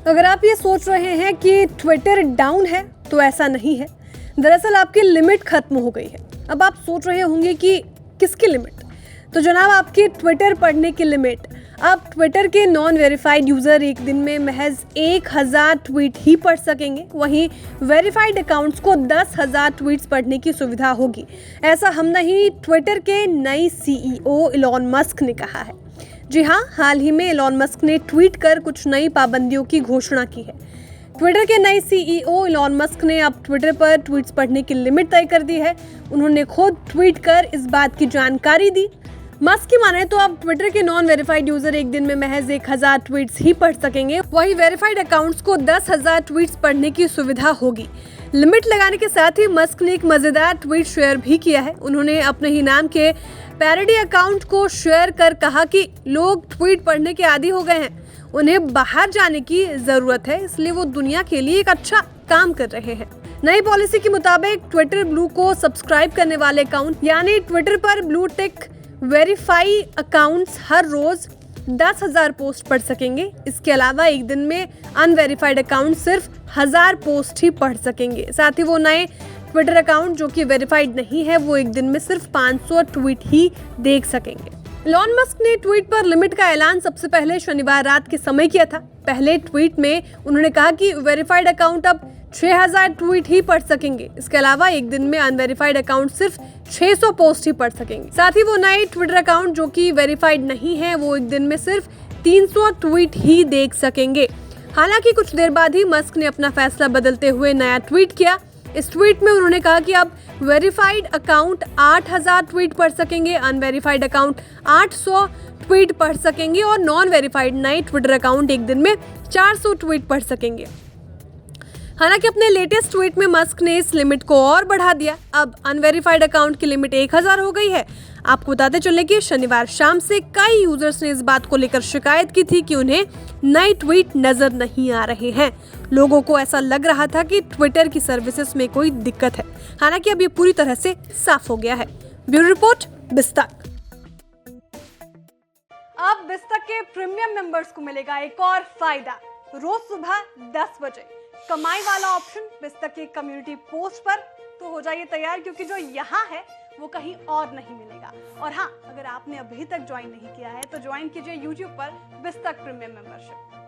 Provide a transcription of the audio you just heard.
अगर आप ये सोच रहे हैं कि ट्विटर डाउन है तो ऐसा नहीं है। दरअसल आपकी लिमिट खत्म हो गई है। अब आप सोच रहे होंगे कि किसकी लिमिट? तो जनाब, आपकी ट्विटर पढ़ने की लिमिट। आप ट्विटर के नॉन वेरीफाइड यूज़र एक दिन में महज 1000 ट्वीट ही पढ़ सकेंगे। वहीं वेरीफाइड अकाउंट्स को 10,000 ट्वीट्स पढ़ने की सुविधा होगी। ऐसा हम नहीं, ट्विटर के नए CEO इलॉन मस्क ने कहा है। जी हाँ, हाल ही में इलॉन मस्क ने ट्वीट कर कुछ नई पाबंदियों की घोषणा की है। ट्विटर के नए CEO इलॉन मस्क ने अब ट्विटर पर ट्वीट्स पढ़ने की लिमिट तय कर दी है। उन्होंने खुद ट्वीट कर इस बात की जानकारी दी। मस्क की माने तो अब ट्विटर के नॉन वेरीफाइड यूजर एक दिन में महज 1000 ट्वीट्स ही पढ़ सकेंगे। वहीं वेरीफाइड अकाउंट्स को 10,000 ट्वीट्स पढ़ने की सुविधा होगी। लिमिट लगाने के साथ ही मस्क ने एक मजेदार ट्वीट शेयर भी किया है। उन्होंने अपने ही नाम के पैरोडी अकाउंट को शेयर कर कहा कि लोग ट्वीट पढ़ने के आदी हो गए हैं, उन्हें बाहर जाने की जरूरत है, इसलिए वो दुनिया के लिए एक अच्छा काम कर रहे हैं। नई पॉलिसी के मुताबिक ट्विटर ब्लू को सब्सक्राइब करने वाले अकाउंट यानी ट्विटर पर ब्लू टिक वेरीफाई अकाउंट्स हर रोज 10,000 पोस्ट पढ़ सकेंगे। इसके अलावा एक दिन में अनवेरीफाइड अकाउंट सिर्फ 1000 पोस्ट ही पढ़ सकेंगे। साथ ही वो नए ट्विटर अकाउंट जो कि वेरीफाइड नहीं है, वो एक दिन में सिर्फ 500 ट्वीट ही देख सकेंगे। इलॉन मस्क ने ट्वीट पर लिमिट का ऐलान सबसे पहले शनिवार रात के समय किया था। पहले ट्वीट में उन्होंने कहा कि वेरीफाइड अकाउंट अब 6000 ट्वीट ही पढ़ सकेंगे। इसके अलावा एक दिन में अनवेरीफाइड अकाउंट सिर्फ 600 पोस्ट ही पढ़ सकेंगे। साथ ही वो नए ट्विटर अकाउंट जो कि वेरीफाइड नहीं है, वो एक दिन में सिर्फ 300 ट्वीट ही देख सकेंगे। हालांकि कुछ देर बाद ही मस्क ने अपना फैसला बदलते हुए नया ट्वीट किया। इस ट्वीट में उन्होंने कहा कि अब वेरीफाइड अकाउंट 8000 ट्वीट पढ़ सकेंगे, अनवेरीफाइड अकाउंट 800 ट्वीट पढ़ सकेंगे और नॉन वेरीफाइड नए ट्विटर अकाउंट एक दिन में 400 ट्वीट पढ़ सकेंगे। हालांकि अपने लेटेस्ट ट्वीट में मस्क ने इस लिमिट को और बढ़ा दिया। अब अनवेरीफाइड अकाउंट की लिमिट 1000 हो गई है। आपको बताते चले कि शनिवार शाम से कई यूजर्स ने इस बात को लेकर शिकायत की थी कि उन्हें नए ट्वीट नजर नहीं आ रहे हैं। लोगों को ऐसा लग रहा था कि ट्विटर की सर्विसेज में कोई दिक्कत है। हालांकि अब ये पूरी तरह से साफ हो गया है। ब्यूरो रिपोर्ट, बिस्तक। अब बिस्तक के प्रीमियम मेंबर्स को मिलेगा एक और फायदा। रोज सुबह 10 बजे कमाई वाला ऑप्शन बिस्तक के कम्युनिटी पोस्ट पर। तो हो जाइए तैयार, क्योंकि जो यहाँ है वो कहीं और नहीं मिलेगा। और हाँ, अगर आपने अभी तक ज्वाइन नहीं किया है तो ज्वाइन कीजिए YouTube पर बिस्तक प्रीमियम मेंबरशिप।